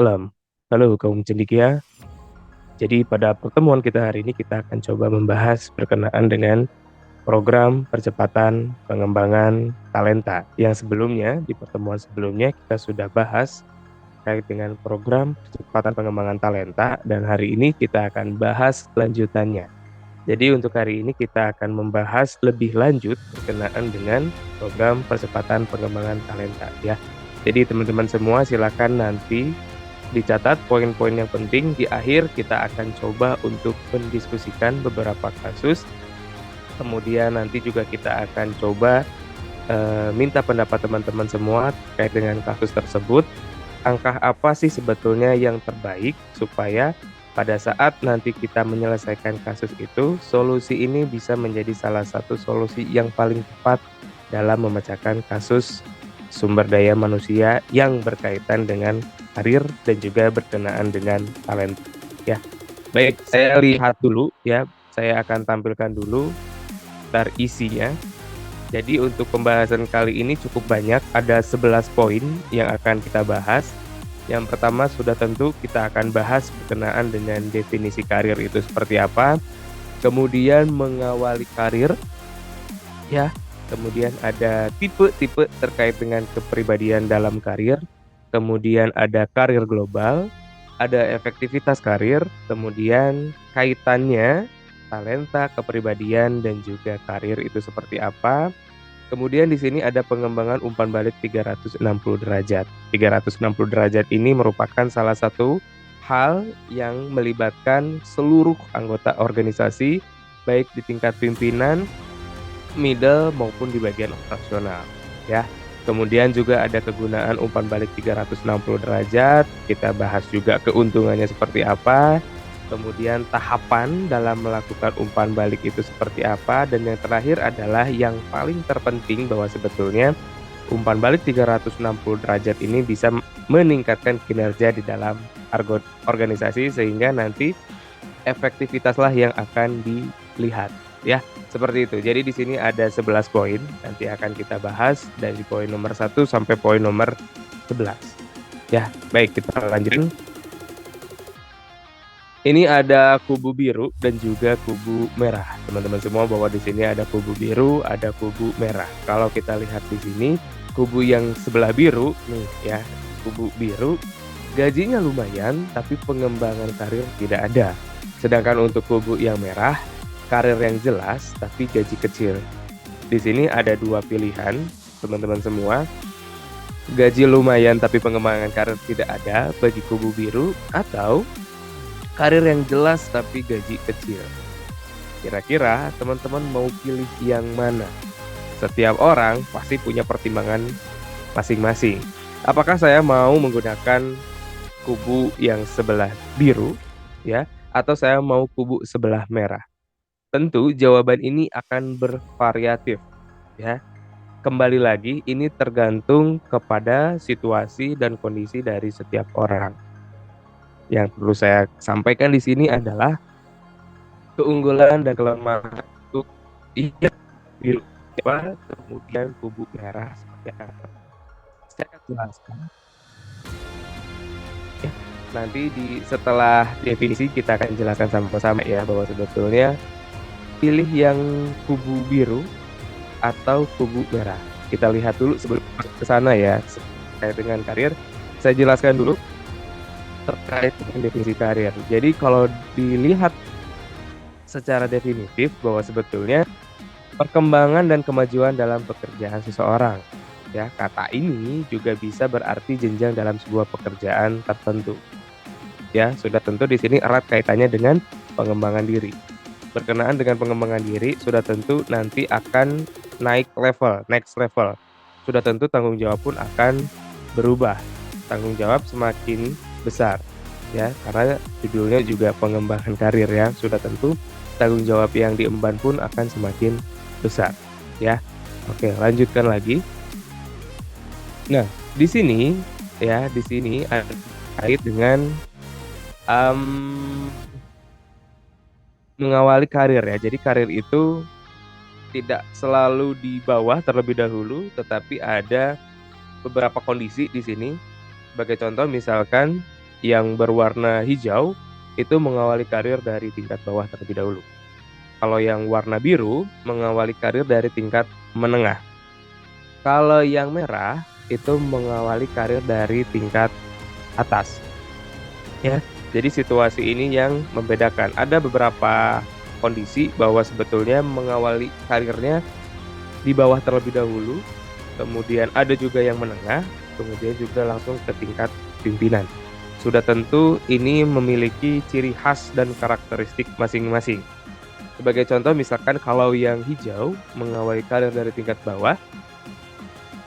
Salam. Halo kaum cendekia. Jadi pada pertemuan kita hari ini kita akan coba membahas berkenaan dengan program percepatan pengembangan talenta. Yang sebelumnya di pertemuan sebelumnya kita sudah bahas terkait dengan program percepatan pengembangan talenta dan hari ini kita akan bahas lanjutannya. Jadi untuk hari ini kita akan membahas lebih lanjut berkenaan dengan program percepatan pengembangan talenta ya. Jadi teman-teman semua silakan nanti dicatat poin-poin yang penting. Di akhir kita akan coba untuk mendiskusikan beberapa kasus. Kemudian nanti juga kita akan coba minta pendapat teman-teman semua terkait dengan kasus tersebut. Angka apa sih sebetulnya yang terbaik supaya pada saat nanti kita menyelesaikan kasus itu, solusi ini bisa menjadi salah satu solusi yang paling tepat dalam memecahkan kasus sumber daya manusia yang berkaitan dengan karir dan juga berkenaan dengan talenta ya. Baik, saya lihat dulu ya. Saya akan tampilkan dulu daftar isinya. Jadi untuk pembahasan kali ini cukup banyak, ada 11 poin yang akan kita bahas. Yang pertama sudah tentu kita akan bahas berkenaan dengan definisi karir itu seperti apa. Kemudian mengawali karir ya. Kemudian ada tipe-tipe terkait dengan kepribadian dalam karir. Kemudian ada karir global, ada efektivitas karir, kemudian kaitannya talenta, kepribadian dan juga karir itu seperti apa. Kemudian di sini ada pengembangan umpan balik 360 derajat. 360 derajat ini merupakan salah satu hal yang melibatkan seluruh anggota organisasi baik di tingkat pimpinan, middle maupun di bagian operasional ya. Kemudian juga ada kegunaan umpan balik 360 derajat, kita bahas juga keuntungannya seperti apa, kemudian tahapan dalam melakukan umpan balik itu seperti apa, dan yang terakhir adalah yang paling terpenting bahwa sebetulnya umpan balik 360 derajat ini bisa meningkatkan kinerja di dalam organisasi sehingga nanti efektivitaslah yang akan dilihat ya. Seperti itu. Jadi di sini ada 11 poin nanti akan kita bahas dari poin nomor 1 sampai poin nomor 11. Ya, baik kita lanjutkan. Ini ada kubu biru dan juga kubu merah. Teman-teman semua bahwa di sini ada kubu biru, ada kubu merah. Kalau kita lihat di sini, kubu yang sebelah biru nih ya, kubu biru gajinya lumayan tapi pengembangan karir tidak ada. Sedangkan untuk kubu yang merah, karir yang jelas tapi gaji kecil. Di sini ada dua pilihan, teman-teman semua. Gaji lumayan tapi pengembangan karir tidak ada bagi kubu biru, atau karir yang jelas tapi gaji kecil. Kira-kira teman-teman mau pilih yang mana? Setiap orang pasti punya pertimbangan masing-masing. Apakah saya mau menggunakan kubu yang sebelah biru ya, atau saya mau kubu sebelah merah? Tentu jawaban ini akan bervariatif ya. Kembali lagi ini tergantung kepada situasi dan kondisi dari setiap orang. Yang perlu saya sampaikan di sini adalah keunggulan dan kelemahan untuk iya biru apa, kemudian kubu merah seperti apa. Saya akan jelaskan ya. Nanti setelah definisi kita akan jelaskan sama-sama ya bahwa sebetulnya pilih yang kubu biru atau kubu merah. Kita lihat dulu sebelum ke sana ya, terkait dengan karir. Saya jelaskan dulu terkait dengan definisi karir. Jadi kalau dilihat secara definitif bahwa sebetulnya perkembangan dan kemajuan dalam pekerjaan seseorang. Ya, kata ini juga bisa berarti jenjang dalam sebuah pekerjaan tertentu. Ya, sudah tentu di sini erat kaitannya dengan pengembangan diri. Berkenaan dengan pengembangan diri, sudah tentu nanti akan naik level, next level. Sudah tentu tanggung jawab pun akan berubah. Tanggung jawab semakin besar, ya, karena judulnya juga pengembangan karir ya. Sudah tentu tanggung jawab yang diemban pun akan semakin besar, ya. Oke, lanjutkan lagi. Nah, di sini ya, di sini ada kait dengan mengawali karir ya. Jadi karir itu tidak selalu di bawah terlebih dahulu, tetapi ada beberapa kondisi di sini. Sebagai contoh misalkan Yang berwarna hijau itu mengawali karir dari tingkat bawah terlebih dahulu. Kalau yang warna biru mengawali karir dari tingkat menengah. Kalau yang merah itu mengawali karir dari tingkat atas, ya. Jadi situasi ini yang membedakan. Ada beberapa kondisi bahwa sebetulnya mengawali karirnya di bawah terlebih dahulu, kemudian ada juga yang menengah, kemudian juga langsung ke tingkat pimpinan. Sudah tentu ini memiliki ciri khas dan karakteristik masing-masing. Sebagai contoh misalkan kalau yang hijau mengawali karir dari tingkat bawah,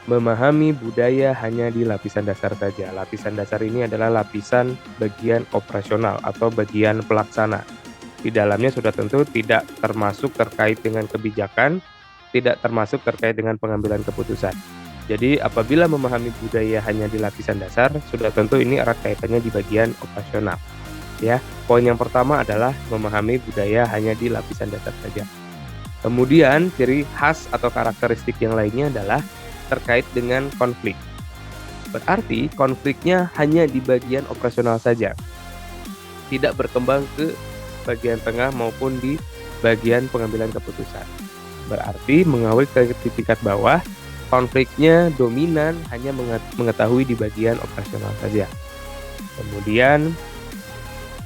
memahami budaya hanya di lapisan dasar saja. Lapisan dasar ini adalah lapisan bagian operasional atau bagian pelaksana. Di dalamnya sudah tentu tidak termasuk terkait dengan kebijakan, tidak termasuk terkait dengan pengambilan keputusan. Jadi apabila memahami budaya hanya di lapisan dasar, sudah tentu ini erat kaitannya di bagian operasional. Ya, poin yang pertama adalah memahami budaya hanya di lapisan dasar saja. Kemudian ciri khas atau karakteristik yang lainnya adalah terkait dengan konflik. Berarti konfliknya hanya di bagian operasional saja, tidak berkembang ke bagian tengah maupun di bagian pengambilan keputusan. Berarti mengawali ke tingkat bawah, konfliknya dominan hanya mengetahui di bagian operasional saja. Kemudian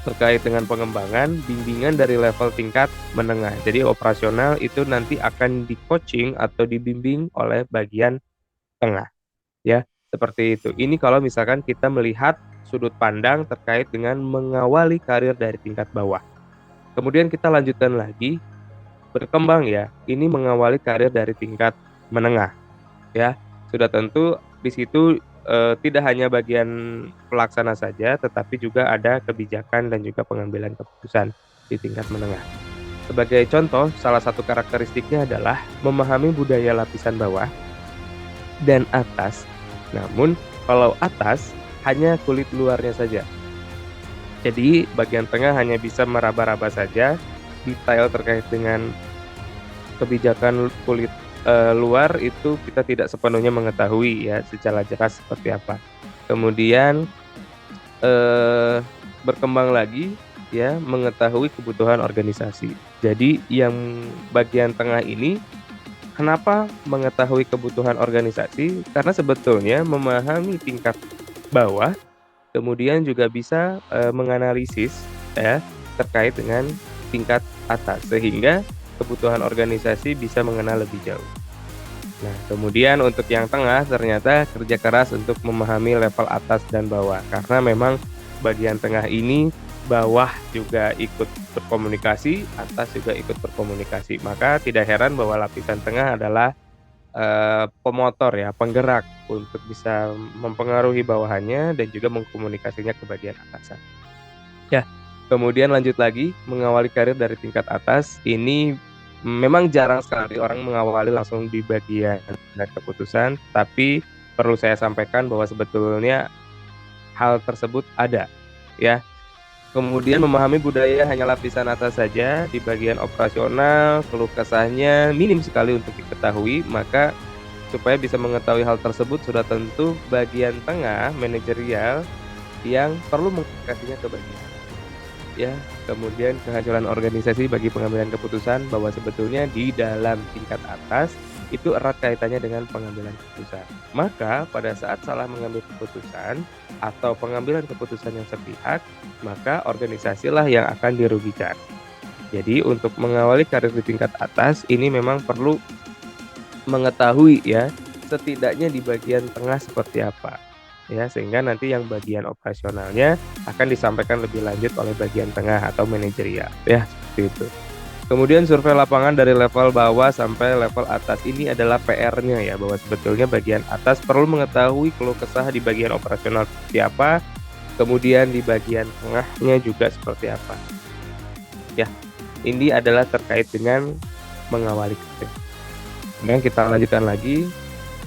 terkait dengan pengembangan, bimbingan dari level tingkat menengah. Jadi operasional itu nanti akan di-coaching atau dibimbing oleh bagian tengah, ya, seperti itu. Ini kalau misalkan kita melihat sudut pandang terkait dengan mengawali karir dari tingkat bawah. Kemudian kita lanjutkan lagi, berkembang ya, ini mengawali karir dari tingkat menengah, ya. Sudah tentu di situ tidak hanya bagian pelaksana saja, tetapi juga ada kebijakan dan juga pengambilan keputusan di tingkat menengah. Sebagai contoh, salah satu karakteristiknya adalah memahami budaya lapisan bawah dan atas. Namun, kalau atas hanya kulit luarnya saja. Jadi, bagian tengah hanya bisa meraba-raba saja detail terkait dengan kebijakan kulit luar itu kita tidak sepenuhnya mengetahui ya secara jelas seperti apa. Kemudian berkembang lagi ya mengetahui kebutuhan organisasi. Jadi yang bagian tengah ini kenapa mengetahui kebutuhan organisasi? Karena sebetulnya memahami tingkat bawah, kemudian juga bisa menganalisis ya terkait dengan tingkat atas sehingga kebutuhan organisasi bisa mengenal lebih jauh. Nah, kemudian untuk yang tengah ternyata kerja keras untuk memahami level atas dan bawah karena memang bagian tengah ini bawah juga ikut berkomunikasi, atas juga ikut berkomunikasi. Maka tidak heran bahwa lapisan tengah adalah pemotor ya, penggerak untuk bisa mempengaruhi bawahannya dan juga mengkomunikasinya ke bagian atasan. Ya, kemudian lanjut lagi mengawali karir dari tingkat atas ini memang jarang sekali orang mengawali langsung di bagian keputusan, tapi perlu saya sampaikan bahwa sebetulnya hal tersebut ada, ya. Kemudian memahami budaya hanya lapisan atas saja, di bagian operasional, keluh kesahnya minim sekali untuk diketahui, maka supaya bisa mengetahui hal tersebut sudah tentu bagian tengah manajerial yang perlu mengkomunikasinya ke bagian ya, kemudian kehancuran organisasi bagi pengambilan keputusan bahwa sebetulnya di dalam tingkat atas itu erat kaitannya dengan pengambilan keputusan. Maka pada saat salah mengambil keputusan atau pengambilan keputusan yang sepihak, maka organisasilah yang akan dirugikan. Jadi untuk mengawali karir di tingkat atas ini memang perlu mengetahui ya setidaknya di bagian tengah seperti apa. Ya, sehingga nanti yang bagian operasionalnya akan disampaikan lebih lanjut oleh bagian tengah atau manajerial ya, seperti itu. Kemudian survei lapangan dari level bawah sampai level atas ini adalah PR-nya ya, bahwa sebetulnya bagian atas perlu mengetahui keluh kesah di bagian operasional seperti apa, kemudian di bagian tengahnya juga seperti apa. Ya, ini adalah terkait dengan mengawali karir. Kemudian kita lanjutkan lagi.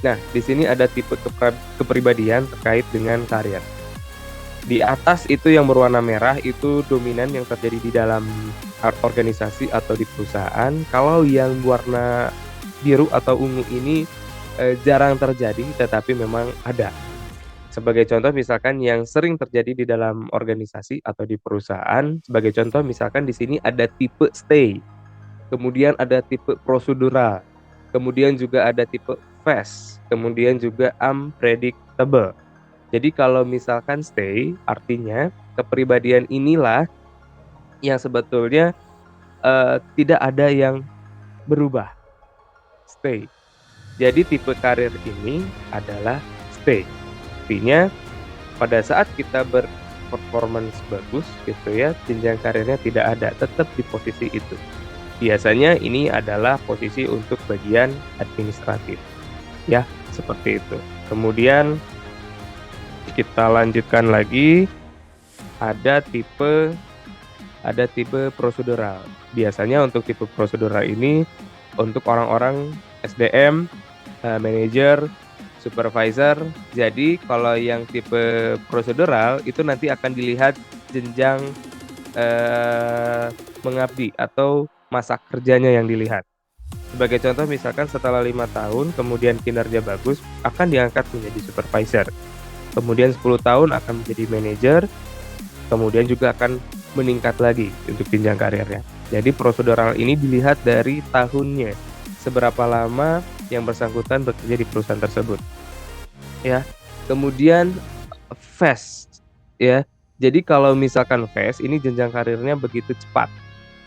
Nah, di sini ada tipe kepribadian terkait dengan karir. Di atas itu yang berwarna merah itu dominan yang terjadi di dalam organisasi atau di perusahaan. Kalau yang warna biru atau ungu ini jarang terjadi, tetapi memang ada. Sebagai contoh misalkan yang sering terjadi di dalam organisasi atau di perusahaan, sebagai contoh misalkan di sini ada tipe stay, kemudian ada tipe prosedural, kemudian juga ada tipe fast, kemudian juga unpredictable. Jadi kalau misalkan stay, artinya kepribadian inilah yang sebetulnya tidak ada yang berubah, stay. Jadi tipe karir ini adalah stay. Artinya pada saat kita berperformance bagus gitu ya, jenjang karirnya tidak ada, tetap di posisi itu. Biasanya ini adalah posisi untuk bagian administratif, ya, seperti itu. Kemudian kita lanjutkan lagi, ada tipe prosedural. Biasanya untuk tipe prosedural ini untuk orang-orang SDM, manajer, supervisor. Jadi kalau yang tipe prosedural itu nanti akan dilihat jenjang mengabdi atau masa kerjanya yang dilihat. Sebagai contoh misalkan setelah 5 tahun kemudian kinerja bagus akan diangkat menjadi supervisor. Kemudian 10 tahun akan menjadi manajer, kemudian juga akan meningkat lagi untuk jenjang karirnya. Jadi prosedural ini dilihat dari tahunnya, seberapa lama yang bersangkutan bekerja di perusahaan tersebut. Ya. Kemudian fast, ya. Jadi kalau misalkan fast ini jenjang karirnya begitu cepat.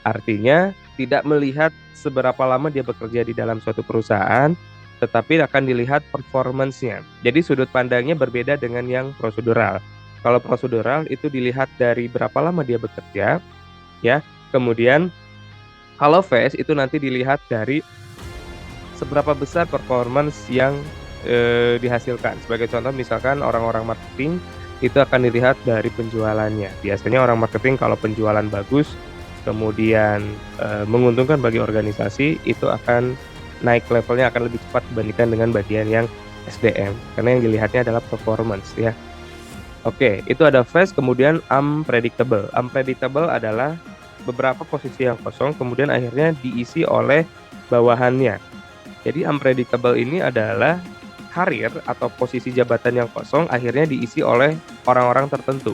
Artinya tidak melihat seberapa lama dia bekerja di dalam suatu perusahaan, tetapi akan dilihat performance-nya. Jadi sudut pandangnya berbeda dengan yang prosedural. Kalau prosedural itu dilihat dari berapa lama dia bekerja, ya. Kemudian kalau fast itu nanti dilihat dari seberapa besar performance yang dihasilkan. Sebagai contoh misalkan orang-orang marketing itu akan dilihat dari penjualannya. Biasanya orang marketing kalau penjualan bagus, kemudian menguntungkan bagi organisasi, itu akan naik levelnya akan lebih cepat dibandingkan dengan bagian yang SDM, karena yang dilihatnya adalah performance, ya. Oke, itu ada fast, kemudian unpredictable. Unpredictable adalah beberapa posisi yang kosong, kemudian akhirnya diisi oleh bawahannya. Jadi unpredictable ini adalah karir atau posisi jabatan yang kosong akhirnya diisi oleh orang-orang tertentu.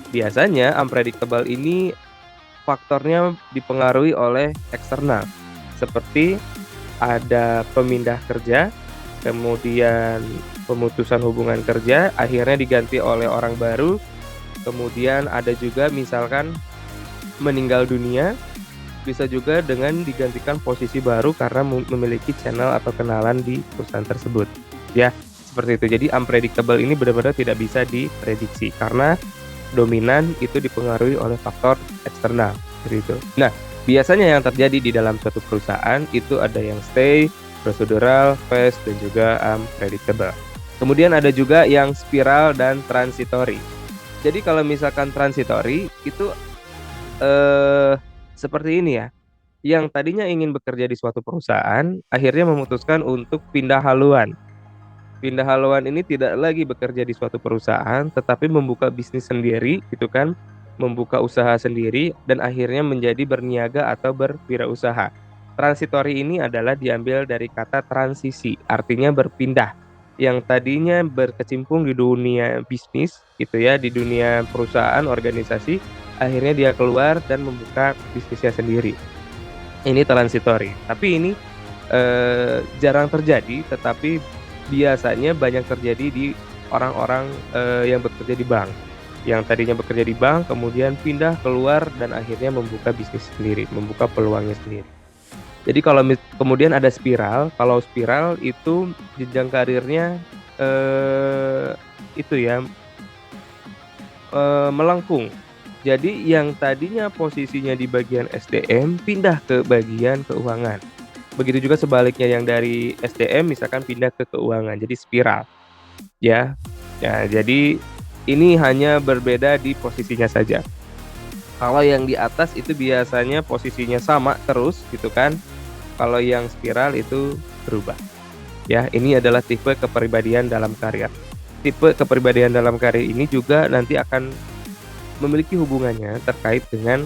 Biasanya unpredictable ini faktornya dipengaruhi oleh eksternal, seperti ada pemindah kerja, kemudian pemutusan hubungan kerja, akhirnya diganti oleh orang baru, kemudian ada juga misalkan meninggal dunia, bisa juga dengan digantikan posisi baru karena memiliki channel atau kenalan di perusahaan tersebut. Ya, seperti itu. Jadi unpredictable ini benar-benar tidak bisa diprediksi karena dominan itu dipengaruhi oleh faktor eksternal, seperti itu. Nah, biasanya yang terjadi di dalam suatu perusahaan itu ada yang stay, prosedural, fast, dan juga unpredictable. Kemudian ada juga yang spiral dan transitory. Jadi kalau misalkan transitory itu seperti ini ya, yang tadinya ingin bekerja di suatu perusahaan akhirnya memutuskan untuk pindah haluan. Pindah haluan ini tidak lagi bekerja di suatu perusahaan, tetapi membuka bisnis sendiri gitu kan, membuka usaha sendiri dan akhirnya menjadi berniaga atau berwirausaha. Transitory ini adalah diambil dari kata transisi, artinya berpindah. Yang tadinya berkecimpung di dunia bisnis gitu ya, di dunia perusahaan, organisasi, akhirnya dia keluar dan membuka bisnisnya sendiri. Ini transitory, tapi ini jarang terjadi, tetapi biasanya banyak terjadi di orang-orang yang bekerja di bank. Yang tadinya bekerja di bank, kemudian pindah keluar dan akhirnya membuka bisnis sendiri, membuka peluangnya sendiri. Jadi kalau kemudian ada spiral, kalau spiral itu jenjang karirnya itu ya melengkung. Jadi yang tadinya posisinya di bagian SDM pindah ke bagian keuangan. Begitu juga sebaliknya yang dari SDM misalkan pindah ke keuangan, jadi spiral, ya. Ya, jadi ini hanya berbeda di posisinya saja. Kalau yang di atas itu biasanya posisinya sama terus gitu kan. Kalau yang spiral itu berubah. Ya, ini adalah tipe kepribadian dalam karir. Tipe kepribadian dalam karir ini juga nanti akan memiliki hubungannya terkait dengan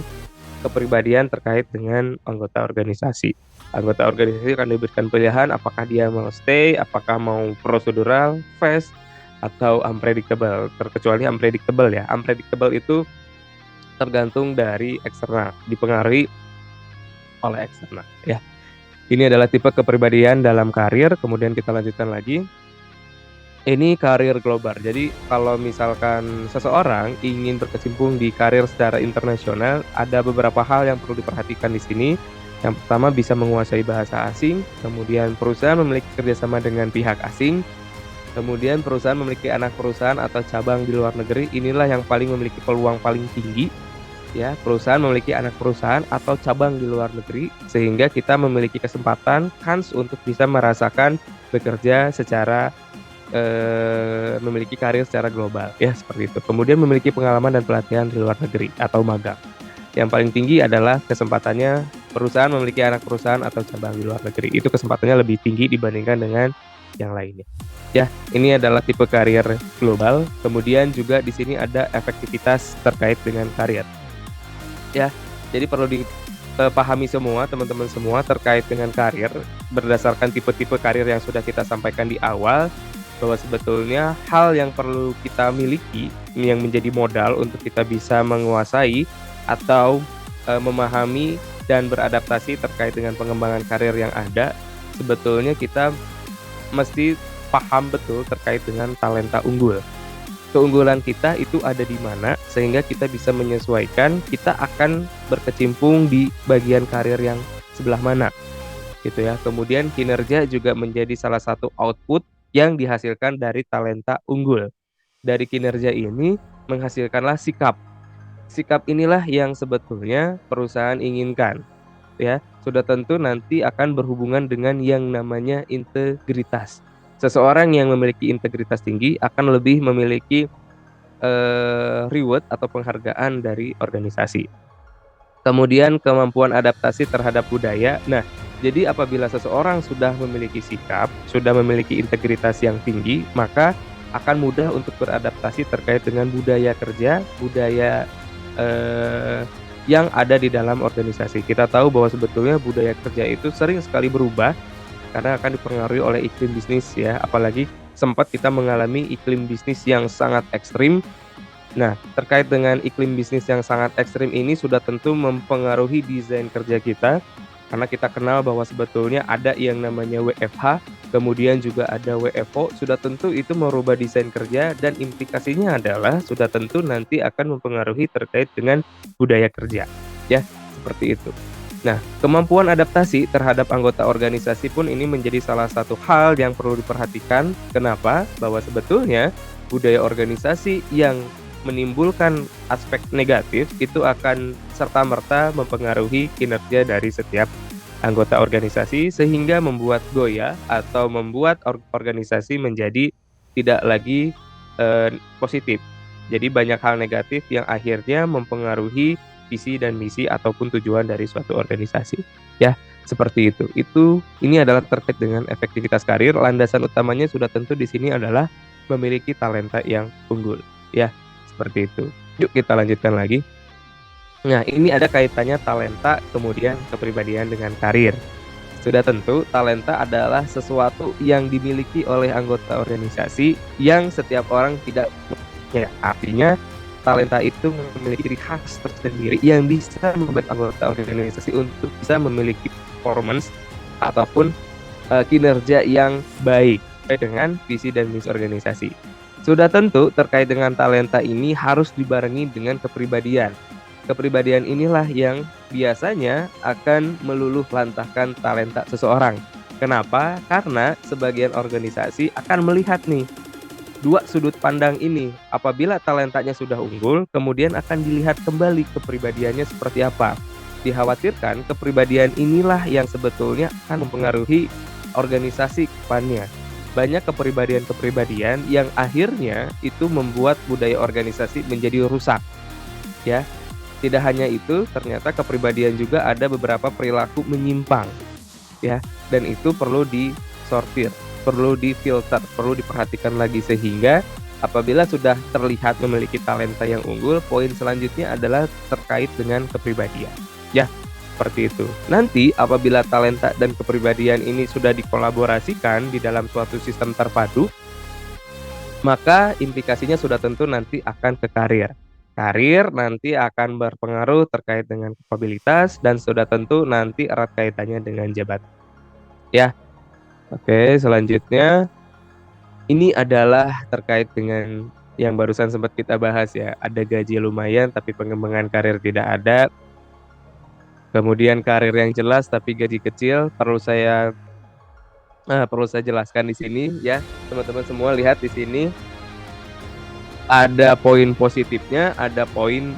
kepribadian terkait dengan anggota organisasi. Anggota organisasi akan diberikan pilihan apakah dia mau stay, apakah mau prosedural, fast, atau unpredictable, terkecuali unpredictable ya. Unpredictable itu tergantung dari eksternal, dipengaruhi oleh eksternal ya. Ini adalah tipe kepribadian dalam karir, kemudian kita lanjutkan lagi. Ini karir global. Jadi kalau misalkan seseorang ingin berkecimpung di karir secara internasional, ada beberapa hal yang perlu diperhatikan di sini. Yang pertama bisa menguasai bahasa asing, kemudian perusahaan memiliki kerjasama dengan pihak asing, kemudian perusahaan memiliki anak perusahaan atau cabang di luar negeri. Inilah yang paling memiliki peluang paling tinggi ya, perusahaan memiliki anak perusahaan atau cabang di luar negeri, sehingga kita memiliki kesempatan kans untuk bisa merasakan bekerja secara memiliki karir secara global ya, seperti itu. Kemudian memiliki pengalaman dan pelatihan di luar negeri atau magang. Yang paling tinggi adalah kesempatannya perusahaan memiliki anak perusahaan atau cabang di luar negeri. Itu kesempatannya lebih tinggi dibandingkan dengan yang lainnya. Ya, ini adalah tipe karir global. Kemudian juga di sini ada efektivitas terkait dengan karir. Ya, jadi perlu dipahami semua teman-teman semua terkait dengan karir berdasarkan tipe-tipe karir yang sudah kita sampaikan di awal, bahwa sebetulnya hal yang perlu kita miliki yang menjadi modal untuk kita bisa menguasai atau memahami dan beradaptasi terkait dengan pengembangan karir yang ada, sebetulnya kita mesti paham betul terkait dengan talenta unggul. Keunggulan kita itu ada di mana sehingga kita bisa menyesuaikan kita akan berkecimpung di bagian karir yang sebelah mana gitu ya. Kemudian kinerja juga menjadi salah satu output yang dihasilkan dari talenta unggul. Dari kinerja ini menghasilkanlah sikap. Sikap inilah yang sebetulnya perusahaan inginkan ya. Sudah tentu nanti akan berhubungan dengan yang namanya integritas. Seseorang yang memiliki integritas tinggi akan lebih memiliki reward atau penghargaan dari organisasi. Kemudian kemampuan adaptasi terhadap budaya. Nah, jadi apabila seseorang sudah memiliki sikap, sudah memiliki integritas yang tinggi, maka akan mudah untuk beradaptasi terkait dengan budaya kerja, budaya yang ada di dalam organisasi. Kita tahu bahwa sebetulnya budaya kerja itu sering sekali berubah karena akan dipengaruhi oleh iklim bisnis ya, apalagi sempat kita mengalami iklim bisnis yang sangat ekstrim. Nah, terkait dengan iklim bisnis yang sangat ekstrim ini sudah tentu mempengaruhi desain kerja kita, karena kita kenal bahwa sebetulnya ada yang namanya WFH, kemudian juga ada WFO, sudah tentu itu merubah desain kerja dan implikasinya adalah sudah tentu nanti akan mempengaruhi terkait dengan budaya kerja. Ya, seperti itu. Nah, kemampuan adaptasi terhadap anggota organisasi pun ini menjadi salah satu hal yang perlu diperhatikan. Kenapa? Bahwa sebetulnya budaya organisasi yang menimbulkan aspek negatif itu akan serta-merta mempengaruhi kinerja dari setiap anggota organisasi sehingga membuat goyah atau membuat organisasi menjadi tidak lagi positif. Jadi banyak hal negatif yang akhirnya mempengaruhi visi dan misi ataupun tujuan dari suatu organisasi. Ya, seperti itu. Ini adalah terkait dengan efektivitas karir. Landasan utamanya sudah tentu di sini adalah memiliki talenta yang unggul. Ya, seperti itu. Yuk kita lanjutkan lagi. Nah, ini ada kaitannya talenta kemudian kepribadian dengan karir. Sudah tentu talenta adalah sesuatu yang dimiliki oleh anggota organisasi yang setiap orang tidak punya. Artinya talenta itu memiliki ciri khas tersendiri yang bisa membuat anggota organisasi untuk bisa memiliki performance ataupun kinerja yang baik dengan visi dan misi organisasi. Sudah tentu terkait dengan talenta ini harus dibarengi dengan kepribadian. Kepribadian inilah yang biasanya akan meluluh lantahkan talenta seseorang. Kenapa? Karena sebagian organisasi akan melihat nih dua sudut pandang ini. Apabila talentanya sudah unggul, kemudian akan dilihat kembali kepribadiannya seperti apa. Dikhawatirkan kepribadian inilah yang sebetulnya akan mempengaruhi organisasi ke depannya. Banyak kepribadian-kepribadian yang akhirnya itu membuat budaya organisasi menjadi rusak. Ya. Tidak hanya itu, ternyata kepribadian juga ada beberapa perilaku menyimpang. Ya, dan itu perlu disortir, perlu difilter, perlu diperhatikan lagi sehingga apabila sudah terlihat memiliki talenta yang unggul, poin selanjutnya adalah terkait dengan kepribadian. Ya, seperti itu. Nanti apabila talenta dan kepribadian ini sudah dikolaborasikan di dalam suatu sistem terpadu, maka implikasinya sudah tentu nanti akan ke karir. Karir nanti akan berpengaruh terkait dengan kapabilitas dan sudah tentu nanti erat kaitannya dengan jabatan. Ya, oke, selanjutnya ini adalah terkait dengan yang barusan sempat kita bahas ya. Ada gaji lumayan tapi pengembangan karir tidak ada. Kemudian karir yang jelas tapi gaji kecil. Perlu saya jelaskan di sini ya, teman-teman semua lihat di sini ada poin positifnya, ada poin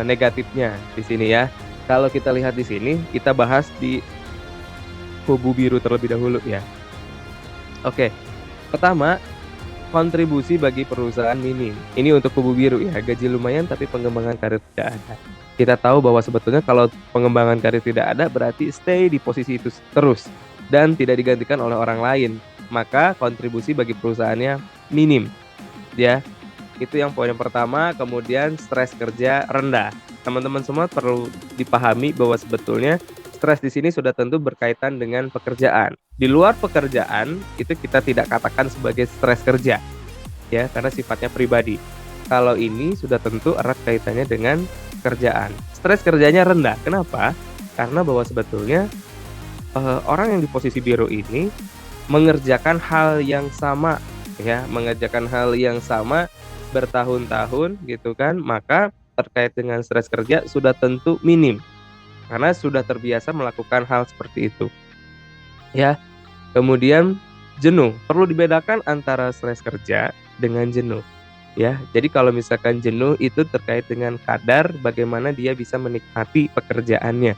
negatifnya di sini ya. Kalau kita lihat di sini, kita bahas di kubu biru terlebih dahulu ya. Oke, pertama kontribusi bagi perusahaan minim. Ini untuk kubu biru ya, gaji lumayan tapi pengembangan karir tidak ada. Kita tahu bahwa sebetulnya kalau pengembangan karir tidak ada berarti stay di posisi itu terus dan tidak digantikan oleh orang lain. Maka kontribusi bagi perusahaannya minim. Ya, itu yang poin yang pertama. Kemudian stres kerja rendah. Teman-teman semua perlu dipahami bahwa sebetulnya stres di sini sudah tentu berkaitan dengan pekerjaan. Di luar pekerjaan itu kita tidak katakan sebagai stres kerja ya, karena sifatnya pribadi. Kalau ini sudah tentu erat kaitannya dengan kerjaan. Stres kerjanya rendah. Kenapa? Karena bahwa sebetulnya orang yang di posisi biru ini mengerjakan hal yang sama ya, mengerjakan hal yang sama bertahun-tahun gitu kan, maka terkait dengan stres kerja sudah tentu minim karena sudah terbiasa melakukan hal seperti itu ya. Kemudian jenuh, perlu dibedakan antara stres kerja dengan jenuh ya. Jadi kalau misalkan jenuh itu terkait dengan kadar bagaimana dia bisa menikmati pekerjaannya.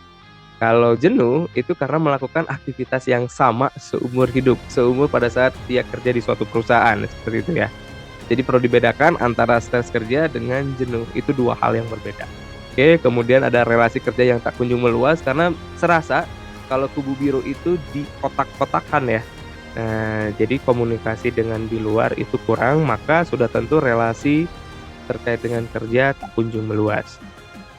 Kalau jenuh itu karena melakukan aktivitas yang sama seumur hidup, seumur pada saat dia kerja di suatu perusahaan seperti itu ya. Jadi perlu dibedakan antara stres kerja dengan jenuh, itu dua hal yang berbeda. Oke, kemudian ada relasi kerja yang tak kunjung meluas karena serasa kalau kubu biru itu di kotak-kotakan ya. Nah, jadi komunikasi dengan di luar itu kurang, maka sudah tentu relasi terkait dengan kerja tak kunjung meluas.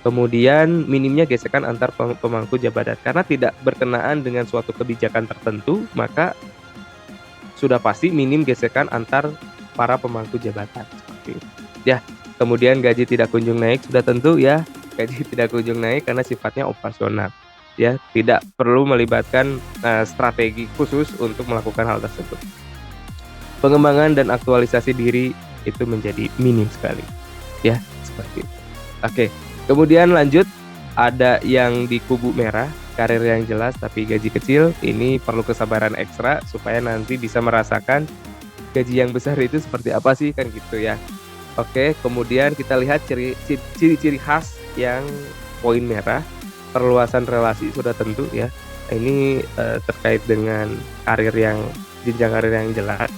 Kemudian minimnya gesekan antar pemangku jabatan karena tidak berkenaan dengan suatu kebijakan tertentu, maka sudah pasti minim gesekan antar para pemangku jabatan seperti itu. Ya, kemudian gaji tidak kunjung naik sudah tentu ya, gaji tidak kunjung naik karena sifatnya operasional. Ya, tidak perlu melibatkan strategi khusus untuk melakukan hal tersebut. Pengembangan dan aktualisasi diri itu menjadi minim sekali. Ya, seperti itu. Oke, kemudian lanjut ada yang di kubu merah, karir yang jelas tapi gaji kecil. Ini perlu kesabaran ekstra supaya nanti bisa merasakan gaji yang besar itu seperti apa sih kan gitu ya. Oke, kemudian kita lihat ciri-ciri khas yang poin merah. Perluasan relasi sudah tentu ya. Ini terkait dengan jenjang karir yang jelas.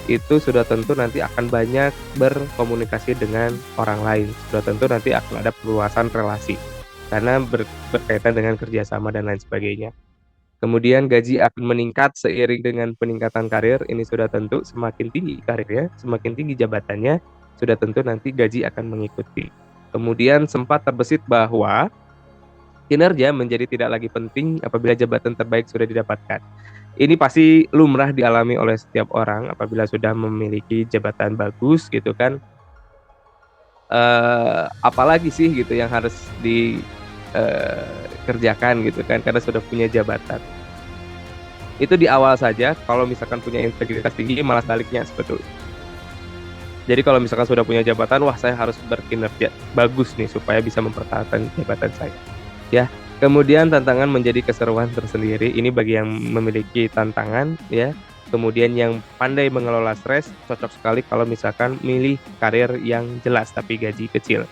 Itu sudah tentu nanti akan banyak berkomunikasi dengan orang lain. Sudah tentu nanti akan ada perluasan relasi karena berkaitan dengan kerjasama dan lain sebagainya. Kemudian gaji akan meningkat seiring dengan peningkatan karir, ini sudah tentu semakin tinggi karirnya, semakin tinggi jabatannya, sudah tentu nanti gaji akan mengikuti. Kemudian sempat terbesit bahwa kinerja menjadi tidak lagi penting apabila jabatan terbaik sudah didapatkan. Ini pasti lumrah dialami oleh setiap orang apabila sudah memiliki jabatan bagus gitu kan. Apalagi sih gitu yang harus dikerjakan gitu kan karena sudah punya jabatan. Itu di awal saja, kalau misalkan punya integritas tinggi malah sebaliknya sebetulnya. Jadi kalau misalkan sudah punya jabatan, wah saya harus berkinerja bagus nih supaya bisa mempertahankan jabatan saya. Ya, kemudian tantangan menjadi keseruan tersendiri. Ini bagi yang memiliki tantangan ya. Kemudian yang pandai mengelola stres cocok sekali kalau misalkan milih karir yang jelas tapi gaji kecil.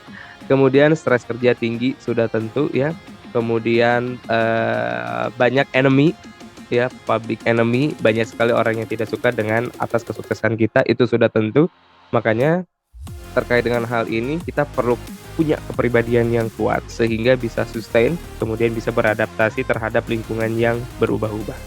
Kemudian stres kerja tinggi sudah tentu ya. Kemudian banyak enemy ya, public enemy, banyak sekali orang yang tidak suka dengan atas kesuksesan kita, itu sudah tentu. Makanya terkait dengan hal ini kita perlu punya kepribadian yang kuat sehingga bisa sustain, kemudian bisa beradaptasi terhadap lingkungan yang berubah-ubah.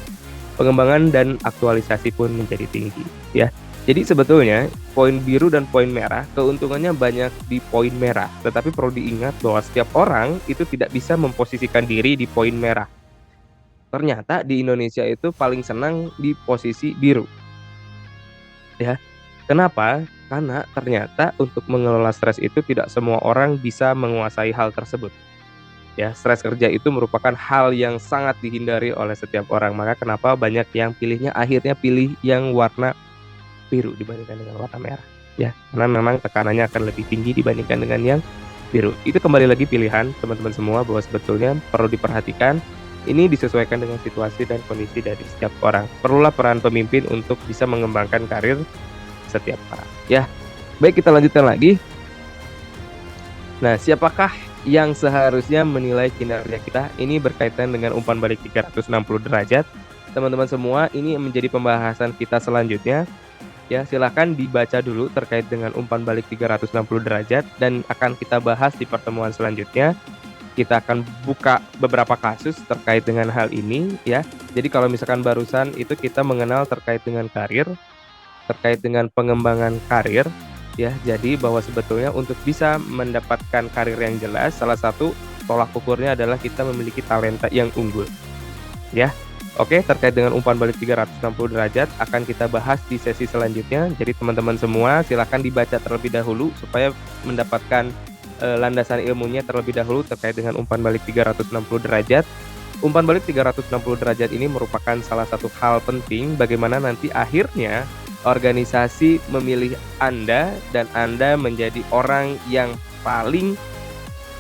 Pengembangan dan aktualisasi pun menjadi tinggi ya. Jadi sebetulnya poin biru dan poin merah keuntungannya banyak di poin merah, tetapi perlu diingat bahwa setiap orang itu tidak bisa memposisikan diri di poin merah. Ternyata di Indonesia itu paling senang di posisi biru. Ya. Kenapa? Karena ternyata untuk mengelola stres itu tidak semua orang bisa menguasai hal tersebut. Ya, stres kerja itu merupakan hal yang sangat dihindari oleh setiap orang. Maka kenapa banyak yang pilihnya akhirnya pilih yang warna biru dibandingkan dengan warna merah, ya. Karena memang tekanannya akan lebih tinggi dibandingkan dengan yang biru. Itu kembali lagi pilihan teman-teman semua bahwa sebetulnya perlu diperhatikan, ini disesuaikan dengan situasi dan kondisi dari setiap orang. Perlulah peran pemimpin untuk bisa mengembangkan karir setiap orang, ya. Baik, kita lanjutkan lagi. Nah, siapakah yang seharusnya menilai kinerja kita? Ini berkaitan dengan umpan balik 360 derajat. Teman-teman semua, ini menjadi pembahasan kita selanjutnya. Ya, silahkan dibaca dulu terkait dengan umpan balik 360 derajat dan akan kita bahas di pertemuan selanjutnya. Kita akan buka beberapa kasus terkait dengan hal ini, ya. Jadi kalau misalkan barusan itu kita mengenal terkait dengan karir, terkait dengan pengembangan karir, ya. Jadi bahwa sebetulnya untuk bisa mendapatkan karir yang jelas, salah satu tolak ukurnya adalah kita memiliki talenta yang unggul, ya. Oke, terkait dengan umpan balik 360 derajat akan kita bahas di sesi selanjutnya. Jadi teman-teman semua silahkan dibaca terlebih dahulu supaya mendapatkan landasan ilmunya terlebih dahulu terkait dengan umpan balik 360 derajat. Umpan balik 360 derajat ini merupakan salah satu hal penting bagaimana nanti akhirnya organisasi memilih Anda dan Anda menjadi orang yang paling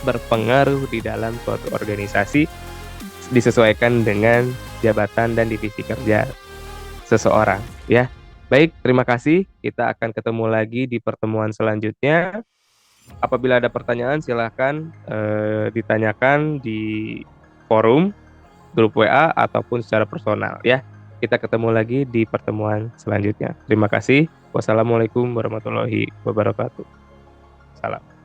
berpengaruh di dalam suatu organisasi disesuaikan dengan jabatan dan divisi kerja seseorang, ya. Baik, terima kasih. Kita akan ketemu lagi di pertemuan selanjutnya. Apabila ada pertanyaan silahkan ditanyakan di forum, grup WA ataupun secara personal, ya. Kita ketemu lagi di pertemuan selanjutnya. Terima kasih. Wassalamualaikum warahmatullahi wabarakatuh. Salam.